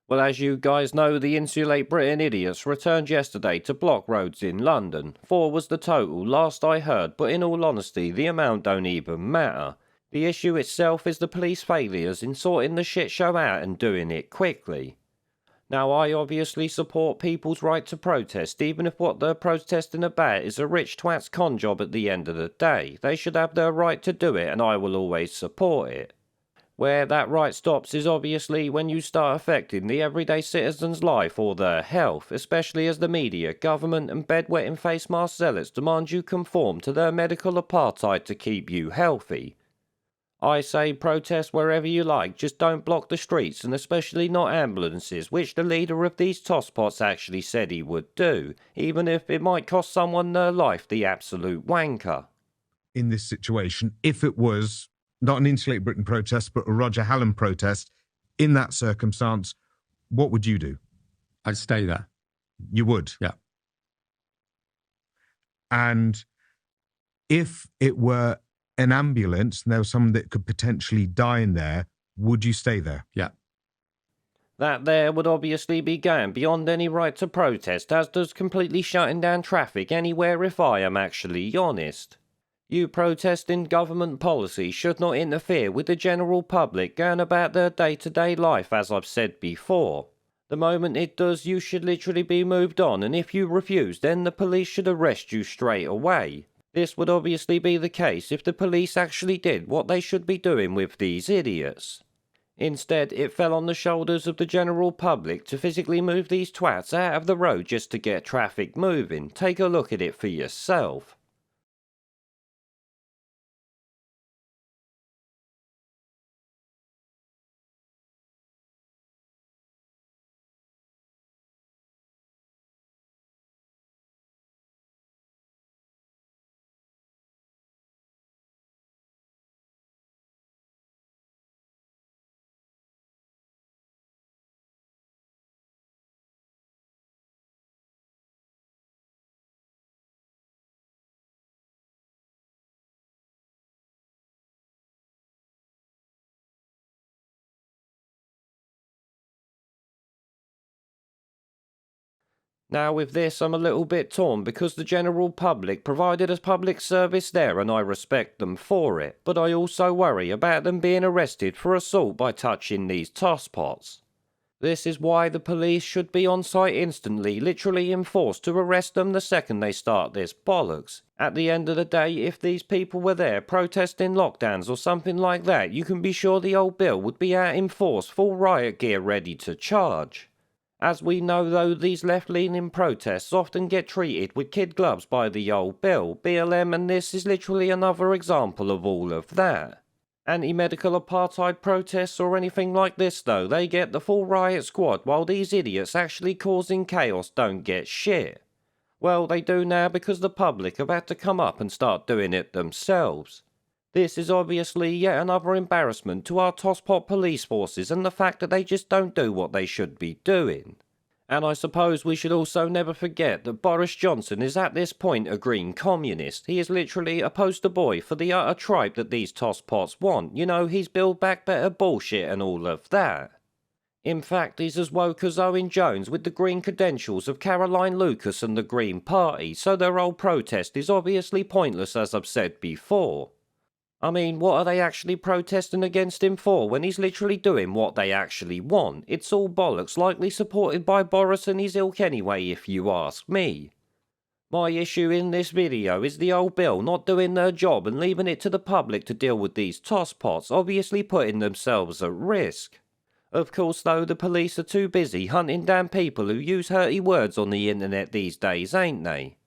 Well, as you guys know, the Insulate Britain idiots returned yesterday to block roads in London. 4 was the total, last I heard, but in all honesty, the amount don't even matter. The issue itself is the police failures in sorting the shit show out and doing it quickly. Now, I obviously support people's right to protest, even if what they're protesting about is a rich twat's con job at the end of the day. They should have their right to do it, and I will always support it. Where that right stops is obviously when you start affecting the everyday citizen's life or their health, especially as the media, government and bedwetting face mask zealots demand you conform to their medical apartheid to keep you healthy. I say protest wherever you like, just don't block the streets, and especially not ambulances, which the leader of these tosspots actually said he would do, even if it might cost someone their life, the absolute wanker. In this situation, if it was not an Insulate Britain protest, but a Roger Hallam protest, in that circumstance, what would you do? I'd stay there. You would? Yeah. And if it were an ambulance and there was someone that could potentially die in there, would you stay there? Yeah. That there would obviously be going beyond any right to protest, as does completely shutting down traffic anywhere if I am actually honest. You protesting government policy should not interfere with the general public going about their day-to-day life, as I've said before. The moment it does, you should literally be moved on, and if you refuse, then the police should arrest you straight away. This would obviously be the case if the police actually did what they should be doing with these idiots. Instead, it fell on the shoulders of the general public to physically move these twats out of the road just to get traffic moving. Take a look at it for yourself. Now with this I'm a little bit torn because the general public provided a public service there and I respect them for it, but I also worry about them being arrested for assault by touching these tosspots. This is why the police should be on site instantly, literally enforced to arrest them the second they start this bollocks. At the end of the day, if these people were there protesting lockdowns or something like that, you can be sure the old Bill would be out in force, full riot gear ready to charge. As we know though, these left-leaning protests often get treated with kid gloves by the old Bill, BLM, and this is literally another example of all of that. Anti-medical apartheid protests or anything like this though, they get the full riot squad while these idiots actually causing chaos don't get shit. Well, they do now because the public have had to come up and start doing it themselves. This is obviously yet another embarrassment to our tosspot police forces and the fact that they just don't do what they should be doing. And I suppose we should also never forget that Boris Johnson is at this point a green communist. He is literally a poster boy for the utter tripe that these tosspots want. You know, he's Build Back Better bullshit and all of that. In fact, he's as woke as Owen Jones with the green credentials of Caroline Lucas and the Green Party, so their old protest is obviously pointless as I've said before. I mean, what are they actually protesting against him for when he's literally doing what they actually want? It's all bollocks, likely supported by Boris and his ilk anyway, if you ask me. My issue in this video is the old Bill not doing their job and leaving it to the public to deal with these tosspots, obviously putting themselves at risk. Of course though, the police are too busy hunting down people who use hurty words on the internet these days, ain't they?